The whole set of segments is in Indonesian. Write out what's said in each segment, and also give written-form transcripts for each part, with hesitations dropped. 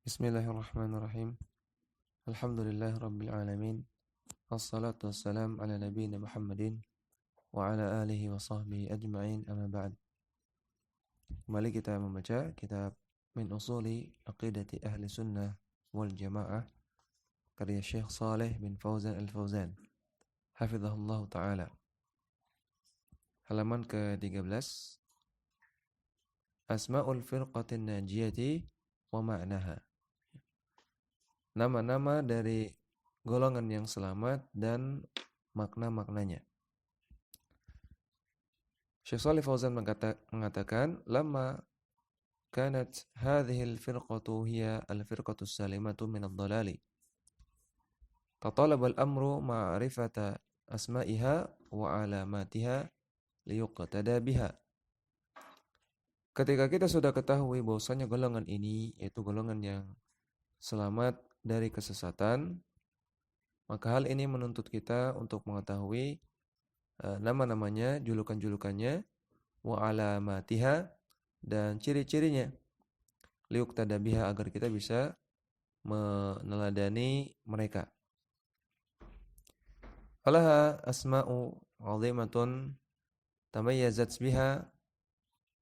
Bismillahirrahmanirrahim. Alhamdulillah Rabbil Alamin. Assalatu wassalam ala nabiyina Muhammadin wa ala alihi wa sahbihi ajma'in, amma ba'd. Kembali kita membaca kitab Min Usuli Aqidati Ahli Sunnah wal Jamaah karya Syekh Saleh bin Fauzan Al-Fauzan hafizahullah ta'ala. Halaman ke-13. Asma'ul firqatin najiyati wa ma'naha. Nama-nama dari golongan yang selamat dan makna-maknanya. Syekh Shalih Fauzan mengatakan, "Lamma kanat hadhihi al-firqatu hiya al-firqatu as-salimatu min ad-dhalali. Tatalaba al-amru ma'rifata asma'iha wa alamatiha liyuqtada biha." Ketika kita sudah ketahui bahwasanya golongan ini yaitu golongan yang selamat dari kesesatan, maka hal ini menuntut kita untuk mengetahui nama-namanya, julukan-julukannya, wa alamatiha, dan ciri-cirinya, liuqtada biha, agar kita bisa meneladani mereka. Falaha asma'u 'azimatun tamayyazat biha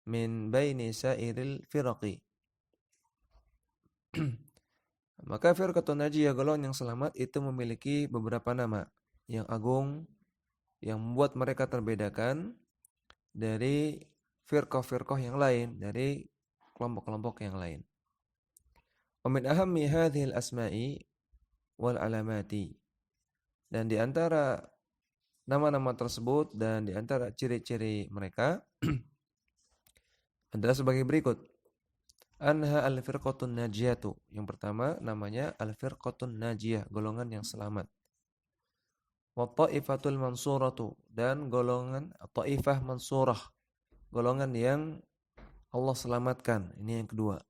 min baini sairil firaqi. Maka firqatun najiyah, golongan yang selamat, itu memiliki beberapa nama yang agung yang membuat mereka terbedakan dari firqah-firqah yang lain, dari kelompok-kelompok yang lain. Wa min ahammi hadhil asma'i wal alamati, dan di antara nama-nama tersebut dan di antara ciri-ciri mereka adalah sebagai berikut. Anha al-firqatun najiyatu. Yang pertama namanya al-firqatun najiyah, golongan yang selamat. Wa ta'ifatul mansuratu, dan golongan ta'ifah mansurah, golongan yang Allah selamatkan. Ini yang kedua.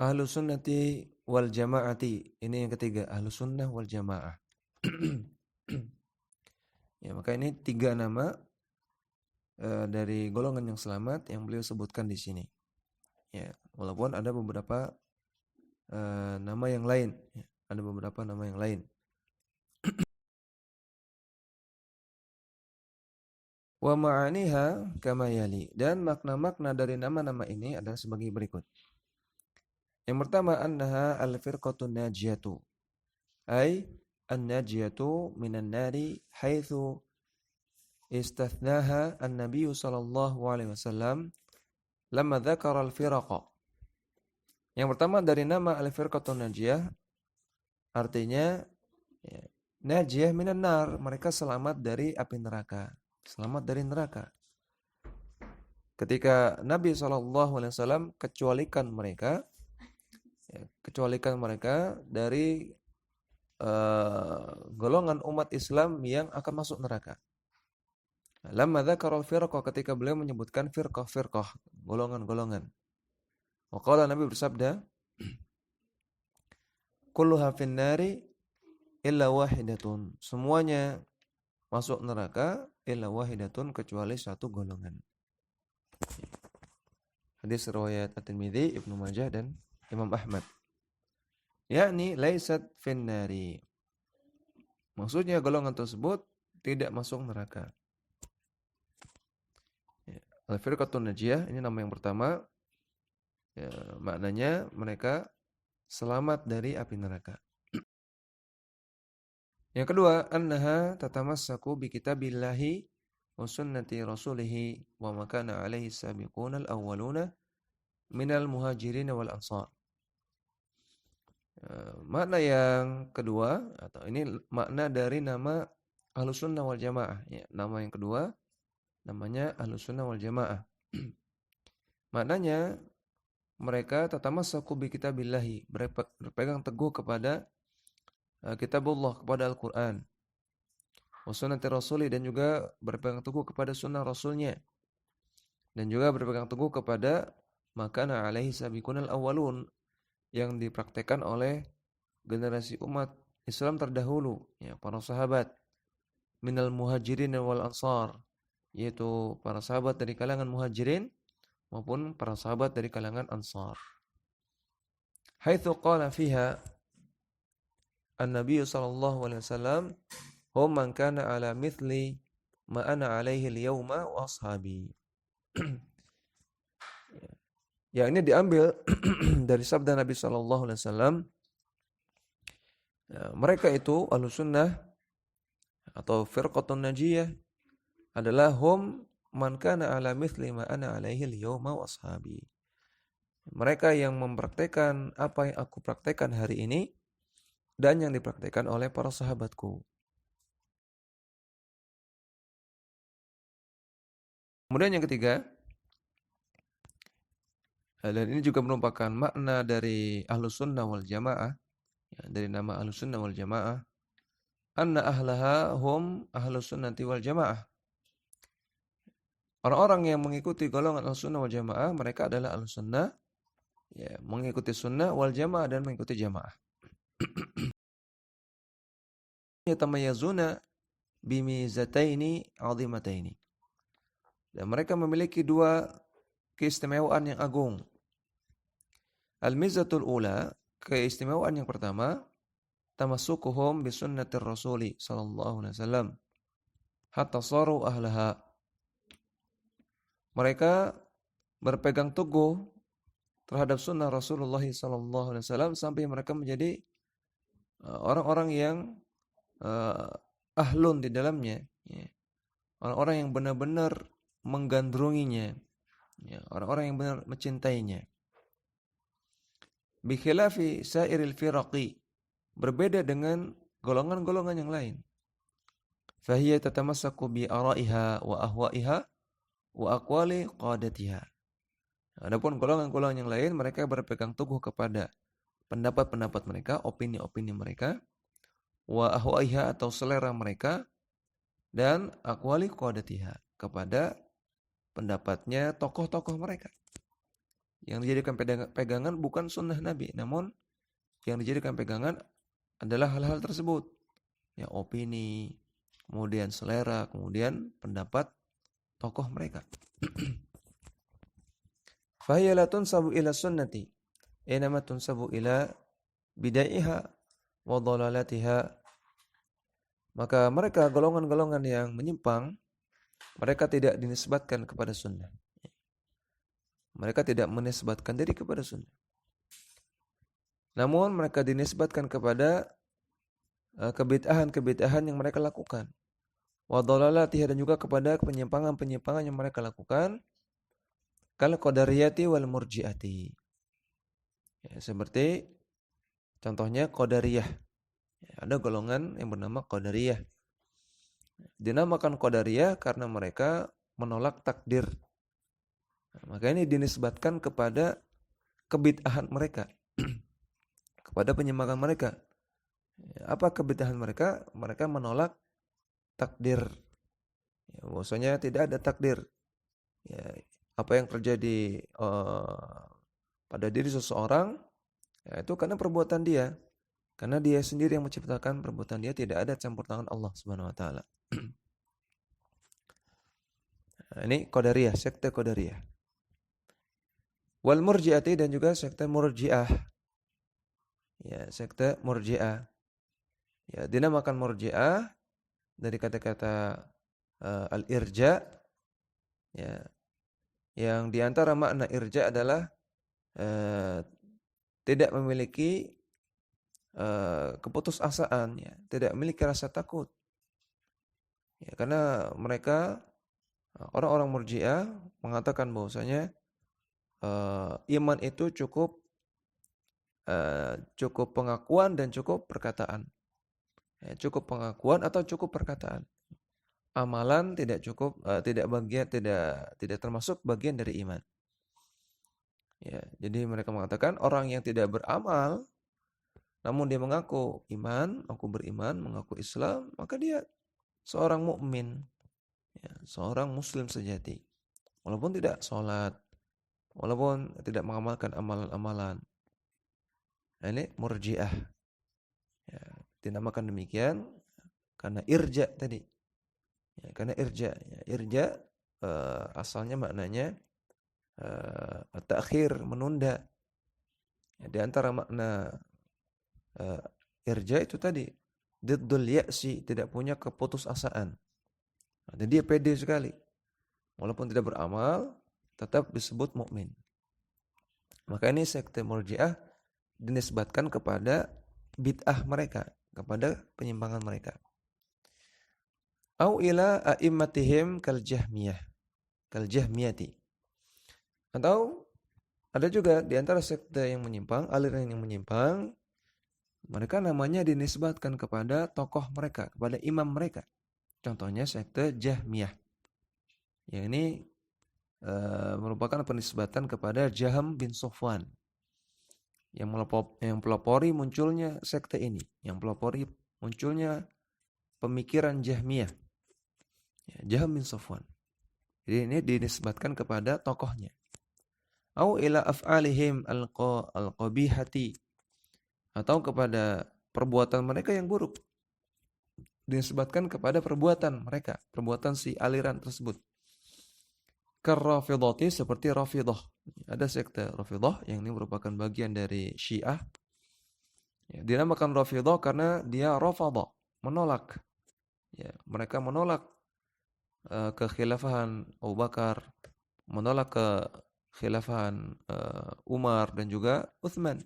Ahlus sunnati wal jamaati, ini yang ketiga, ahlus sunnah wal jamaah. Ya, maka ini tiga nama dari golongan yang selamat yang beliau sebutkan di sini. Ya, walaupun ada beberapa nama yang lain, ya, ada beberapa nama yang lain. Wa ma'aniha kama yali, dan makna-makna dari nama-nama ini adalah sebagai berikut. Yang pertama, annaha al-firqatun najiyatu, ay an-najiyatu minan nari haitsu istathnaha an-nabiy sallallahu alaihi wasallam lamma dzakara al-firaqa. Yang pertama dari nama al-firqatun najiyah, artinya ya, najiyah minan nar, mereka selamat dari api neraka, selamat dari neraka. Ketika Nabi sallallahu alaihi wasallam kecualikan mereka dari golongan umat Islam yang akan masuk neraka. Lamma dzakara al-firqa, ketika beliau menyebutkan firqah-firqah, golongan-golongan. Wa qala, Nabi bersabda, kulluha finnari illa wahidatun, semuanya masuk neraka illa wahidatun, kecuali satu golongan. Hadis riwayat At-Tirmidzi, Ibnu Majah, dan Imam Ahmad. Yakni laisat finnari, maksudnya golongan tersebut tidak masuk neraka. Al-firqatun najiyah, ini nama yang pertama, ya, maknanya mereka selamat dari api neraka. Yang kedua, annaha tatamassaku bi kitabillahi wa sunnati rasulih wa ma kana alaihi sabiquna al-awwaluna minal muhajirin wal ansar. Makna yang kedua, atau ini makna dari nama Ahlus Sunnah wal Jamaah, ya, nama yang kedua namanya Ahlus Sunnah wal Jamaah. Maknanya mereka tatamassaku bi kitabillahi, berpegang teguh kepada kitabullah, kepada Al-Qur'an. Wa sunnati rasuli, dan juga berpegang teguh kepada sunnah rasulnya. Dan juga berpegang teguh kepada makana alaihi sabiqunal awwalun, yang dipraktekkan oleh generasi umat Islam terdahulu, ya, para sahabat, minal muhajirin wal ansar, yaitu para sahabat dari kalangan muhajirin maupun para sahabat dari kalangan Ansar. Haitsu qala fiha An-Nabi sallallahu alaihi wasallam, "Hum man kana ala mithli ma ana alaihi al-yawma wa ashabi." Ya, ini diambil dari sabda Nabi sallallahu alaihi wasallam. Ya, mereka itu Ahlussunnah atau firqatun najiyah adalah hum man kana ala mithli ma ana alaihi al-yawma wa ashabi. Mereka yang mempraktekkan apa yang aku praktekkan hari ini dan yang dipraktekkan oleh para sahabatku. Kemudian yang ketiga, dan ini juga merupakan makna dari Ahlussunnah wal Jamaah, ya, dari nama Ahlussunnah wal Jamaah, anna ahlaha hum Ahlussunnati wal Jamaah. Orang-orang yang mengikuti golongan Ahlussunnah wal Jamaah, mereka adalah Ahlussunnah, ya, mengikuti sunnah wal Jamaah dan mengikuti jamaah. Yatamayazuna bimizataini 'azimataini. Dan mereka memiliki dua keistimewaan yang agung. Al-mizatul ula, keistimewaan yang pertama, tamassukuhum bi sunnatir rasuli sallallahu alaihi wasallam hatta saru ahlaha. Mereka berpegang teguh terhadap sunnah Rasulullah sallallahu alaihi wasallam sampai mereka menjadi orang-orang yang ahlun di dalamnya, ya. Orang-orang yang benar-benar menggandrunginya, ya. Orang-orang yang benar mencintainya. Bi khilafi sairil firaqi, berbeda dengan golongan-golongan yang lain. Fahiya tatamassaku bi ara'iha wa ahwa'iha wa aqwali qadatiha. Adapun golongan-golongan yang lain, mereka berpegang teguh kepada pendapat-pendapat mereka, opini-opini mereka, wa ahwa'iha atau selera mereka, dan aqwali qadatiha, kepada pendapatnya tokoh-tokoh mereka. Yang dijadikan pegangan bukan sunnah Nabi, namun yang dijadikan pegangan adalah hal-hal tersebut. Ya, opini, kemudian selera, kemudian pendapat tokoh mereka. Fahiya la tunsabu ila sunnati, inama tunsabu ila bidaiha wa dhalalatiha. Maka mereka golongan-golongan yang menyimpang, mereka tidak dinisbatkan kepada sunnah. Mereka tidak menisbatkan diri kepada sunnah. Namun mereka dinisbatkan kepada kebid'ahan-kebid'ahan yang mereka lakukan. Wa dhalalatiha, dan juga kepada penyimpangan-penyimpangan yang mereka lakukan. Kal qadariyati wal murji'ati. Ya, seperti contohnya qadariyah. Ya, ada golongan yang bernama qadariyah. Dinamakan qadariyah karena mereka menolak takdir. Maka ini dinisbatkan kepada kebid'ahan mereka, kepada penyimpangan mereka. Apa kebid'ahan mereka? Mereka menolak takdir. Ya, bahwasanya tidak ada takdir. Ya, apa yang terjadi pada diri seseorang, ya, itu karena perbuatan dia. Karena dia sendiri yang menciptakan perbuatan dia, tidak ada campur tangan Allah Subhanahu wa taala. Nah, ini qadariyah, sekte qadariyah. Wal murji'ati, dan juga sekte murji'ah. Ya, sekte murji'ah. Ya, dinamakan murji'ah dari kata-kata al-irja. Ya, yang diantara makna irja adalah tidak memiliki keputusasaan, ya, tidak memiliki rasa takut. Ya, karena mereka orang-orang murji'ah mengatakan bahwasanya iman itu cukup pengakuan dan cukup perkataan. Ya, cukup pengakuan atau cukup perkataan. Amalan tidak cukup, tidak termasuk bagian dari iman. Ya, jadi mereka mengatakan orang yang tidak beramal, namun dia mengaku iman, aku beriman, mengaku Islam, maka dia seorang mukmin, ya, seorang muslim sejati. Walaupun tidak sholat, walaupun tidak mengamalkan amalan-amalan. Nah, ini murji'ah. Ya, dinamakan demikian karena irja tadi. Ya, karena irja, ya, irja asalnya maknanya ta'khir, menunda. Ya, di antara makna irja itu tadi diddul ya'si, tidak punya keputusasaan. Dan dia pede sekali. Walaupun tidak beramal, tetap disebut mukmin. Maka ini sekte Murji'ah dinisbatkan kepada bid'ah mereka, kepada penyimpangan mereka. Au ila a'immatihim kal jahmiyati. Atau ada juga di antara sekte yang menyimpang, aliran yang menyimpang, mereka namanya dinisbatkan kepada tokoh mereka, kepada imam mereka. Contohnya sekte Jahmiyah. Yang ini merupakan penisbatan kepada Jaham bin Safwan. Yang pelopori munculnya sekte ini, yang pelopori munculnya pemikiran Jahmiyah. Ya, Jaham bin Safwan. Jadi ini dinisbatkan kepada tokohnya. Au ila af'alihim al-qabihati, atau kepada perbuatan mereka yang buruk. Dinisbatkan kepada perbuatan mereka, perbuatan si aliran tersebut. Karrafidhati, seperti Rafidah. Ada sekte Rafidah yang ini merupakan bagian dari Syiah. Ya, dinamakan Rafidah karena dia rafadha, menolak. Ya, mereka menolak kekhilafahan Abu Bakar, menolak kekhilafahan Umar dan juga Uthman.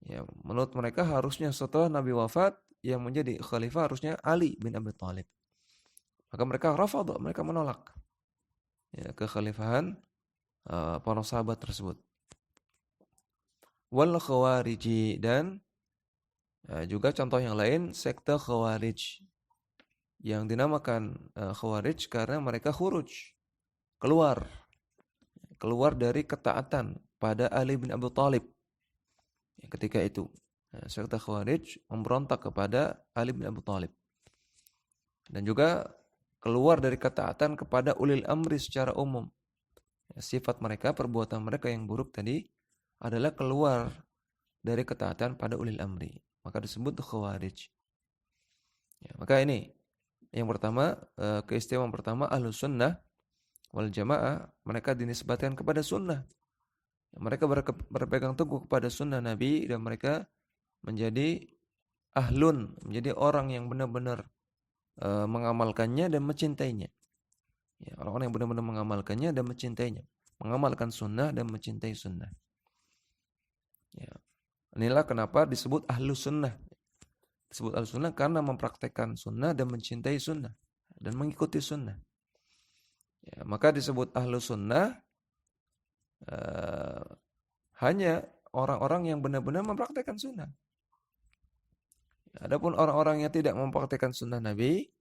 Ya, menurut mereka harusnya setelah Nabi wafat yang menjadi khalifah harusnya Ali bin Abi Thalib. Maka mereka rafadha, mereka menolak ya, kekhalifahan para sahabat tersebut. Wal khawariji, dan juga contoh yang lain sekte khawarij yang dinamakan khawarij karena mereka khuruj, keluar dari ketaatan pada Ali bin Abi Thalib ya, ketika itu. Sekte khawarij memberontak kepada Ali bin Abi Thalib. Dan juga keluar dari ketaatan kepada ulil amri secara umum. Sifat mereka, perbuatan mereka yang buruk tadi adalah keluar dari ketaatan pada ulil amri. Maka disebut khawarij. Ya, maka ini yang pertama, keistimewaan pertama, Ahlus Sunnah wal Jamaah, mereka dinisbatkan kepada sunnah. Mereka berpegang teguh kepada sunnah Nabi dan mereka menjadi ahlun, menjadi orang yang benar-benar mengamalkannya dan mencintainya. Ya, orang-orang yang benar-benar mengamalkannya dan mencintainya, mengamalkan sunnah dan mencintai sunnah. Ya. Inilah kenapa disebut ahlus sunnah. Disebut ahlus sunnah karena mempraktekkan sunnah dan mencintai sunnah dan mengikuti sunnah. Ya, maka disebut ahlus sunnah hanya orang-orang yang benar-benar mempraktekkan sunnah. Adapun orang-orang yang tidak mempraktekkan sunnah Nabi,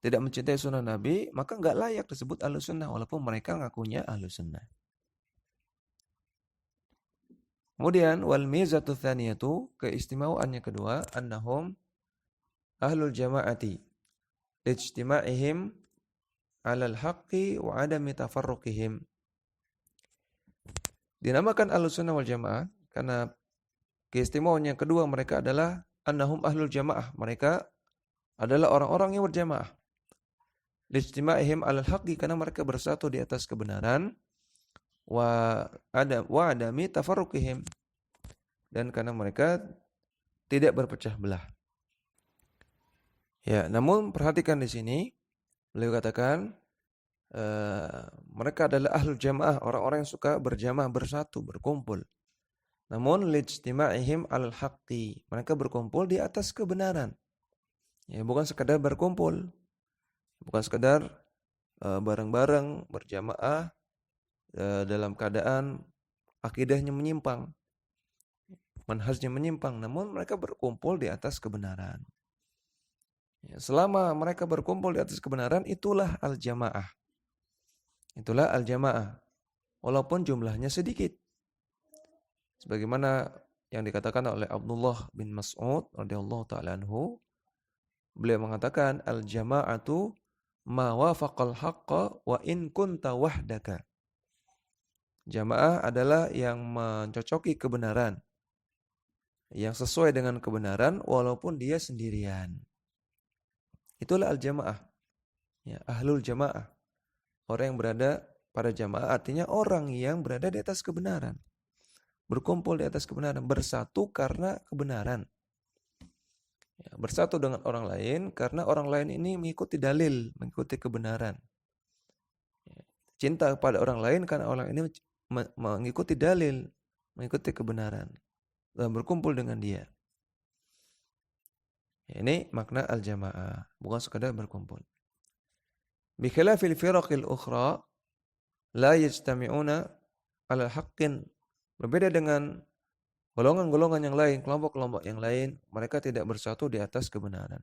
tidak mencintai sunnah Nabi, maka nggak layak disebut ahlus sunnah walaupun mereka ngakunya ahlus sunnah. Kemudian wal mizatu tsaniyatu, keistimewaannya kedua, annahum ahlul jama'ati ijtima'ihim 'alal haqqi wa 'adami tafarruqihim. Dinamakan ahlus sunnah wal jamaah karena keistimewaan yang kedua mereka adalah annahum ahlul jamaah, mereka adalah orang-orang yang berjamaah. Ijtima'ihim 'alal haqqi, karena mereka bersatu di atas kebenaran, wa adami tafarruqihim, dan karena mereka tidak berpecah belah. Ya, namun perhatikan di sini beliau katakan mereka adalah ahlul jamaah, orang-orang yang suka berjamaah, bersatu, berkumpul. Namun lijtima'ihim 'alal haqqi, mereka berkumpul di atas kebenaran. Ya, bukan sekadar berkumpul, bukan sekadar bareng-bareng berjamaah dalam keadaan akidahnya menyimpang, manhajnya menyimpang, namun mereka berkumpul di atas kebenaran. Ya, selama mereka berkumpul di atas kebenaran, itulah al-jamaah. Itulah al-jamaah. Walaupun jumlahnya sedikit. Sebagaimana yang dikatakan oleh Abdullah bin Mas'ud radhiyallahu ta'ala anhu, beliau mengatakan al-jama'atu ma wafaqal haqqa wa in kunta wahdaka. Jamaah adalah yang mencocoki kebenaran, yang sesuai dengan kebenaran walaupun dia sendirian. Itulah al-jamaah. Ya, ahlul jamaah. Orang yang berada pada jamaah artinya orang yang berada di atas kebenaran. Berkumpul di atas kebenaran, bersatu karena kebenaran. Ya, bersatu dengan orang lain karena orang lain ini mengikuti dalil, mengikuti kebenaran. Ya, cinta kepada orang lain karena orang ini mengikuti dalil, mengikuti kebenaran, dan berkumpul dengan dia. Ya, ini makna al-jamaah, bukan sekadar berkumpul. Bi khilafil firaqil ukhra la yajtami'una ala haqqin. Berbeda dengan golongan-golongan yang lain, kelompok-kelompok yang lain, mereka tidak bersatu di atas kebenaran.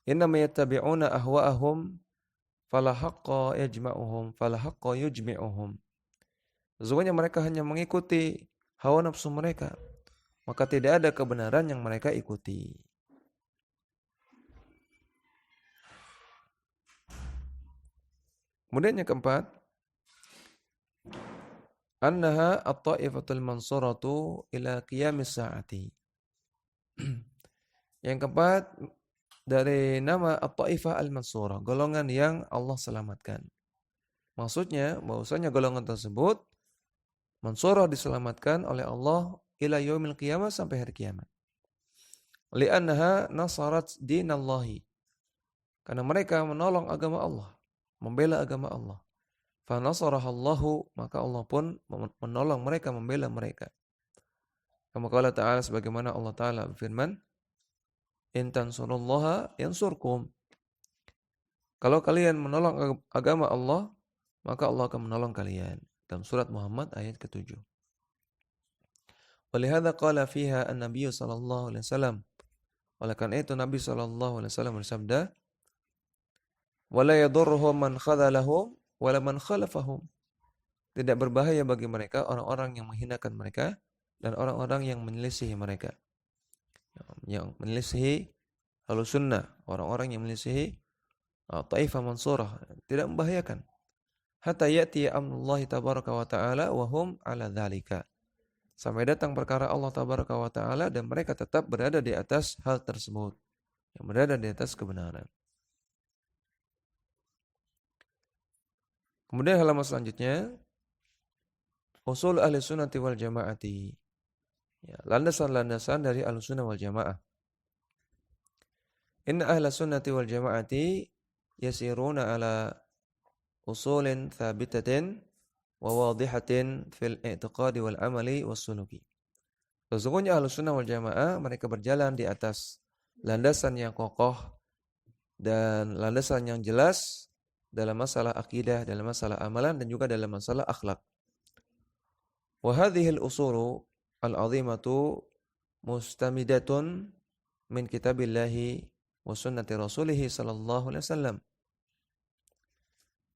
Innama yattabi'una ahwa'ahum fala haqqa yajma'uhum fala haqqa yujmi'uhum. Sesungguhnya mereka hanya mengikuti hawa nafsu mereka, maka tidak ada kebenaran yang mereka ikuti. Kemudian yang keempat, annaha at-ta'ifatul mansuratu ila qiyamis sa'ati. Yang keempat, dari nama at-ta'ifah al-mansurah, golongan yang Allah selamatkan. Maksudnya bahwasanya golongan tersebut mansurah diselamatkan oleh Allah ila yaumil qiyamah, sampai hari kiamat. Li'annaha nasarat dinallahi. Karena mereka menolong agama Allah, membela agama Allah. Fa nasarahallahu, maka Allah pun menolong mereka, membela mereka. Kama qala ta'ala, sebagaimana Allah Ta'ala berfirman, in tansurullaha yansurkum. Kalau kalian menolong agama Allah, maka Allah akan menolong kalian. Dalam surat Muhammad ayat ke-7. Walihada qala fiha an-nabiy sallallahu alaihi wasallam. Oleh karena itu Nabi sallallahu alaihi wasallam bersabda, wala yadurruhum man khadalahum wala man khalafahum. Tidak berbahaya bagi mereka orang-orang yang menghinakan mereka dan orang-orang yang menyelisihi mereka. Yang menyelisihi Ahlussunnah, orang-orang yang menyelisihi Taifah Mansurah, tidak membahayakan. Hatta ya'ti amrullahi tabaraka wa ta'ala wa hum ala dzalika. Sampai datang perkara Allah tabaraka wa ta'ala dan mereka tetap berada di atas hal tersebut, yang berada di atas kebenaran. Kemudian halaman selanjutnya, usul ahli sunnati wal jamaati. Ya, landasan-landasan dari ahli sunnah wal jamaah. Inna ahli sunnati wal jamaati yasiruna ala usulin thabitatin wa wadihatin fil i'tiqadi wal amali was suluki. Sesungguhnya ahli sunnah wal jamaah mereka berjalan di atas landasan yang kokoh dan landasan yang jelas dalam masalah akidah, dalam masalah amalan, dan juga dalam masalah akhlak. Wa hadhil usulu al-'azimatu mustamidatun min kitabillahi wa sunnati rasulih sallallahu alaihi wasallam.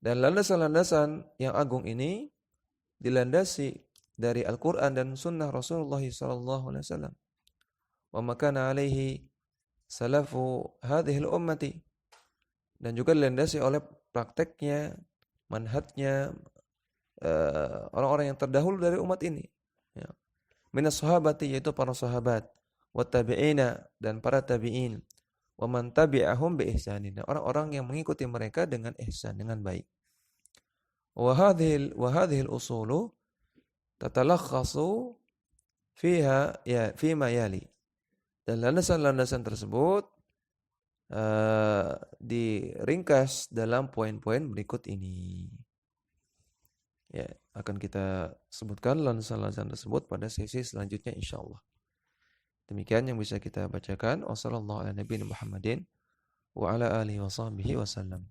Dan landasan-landasan yang agung ini dilandasi dari Al-Qur'an dan sunnah Rasulullah sallallahu alaihi wasallam. Wa makana alaihi salafu hadhil ummati. Dan juga dilandasi oleh prakteknya, manhajnya orang-orang yang terdahulu dari umat ini. Ya. Minas sahabati, yaitu para sahabat, wa tabi'ina, dan para tabi'in, wa man tabi'ahum bi ihsanin, orang-orang yang mengikuti mereka dengan ihsan, dengan baik. Wa hadhil usulu tatalakhasu fiha ya fima yali. Dan landasan-landasan tersebut diringkas dalam poin-poin berikut ini. Ya, akan kita sebutkan landasan-landasan tersebut pada sesi selanjutnya insyaallah. Demikian yang bisa kita bacakan. Wassallallahu ala nabiyina Muhammadin wa ala alihi wa sahbihi wasallam.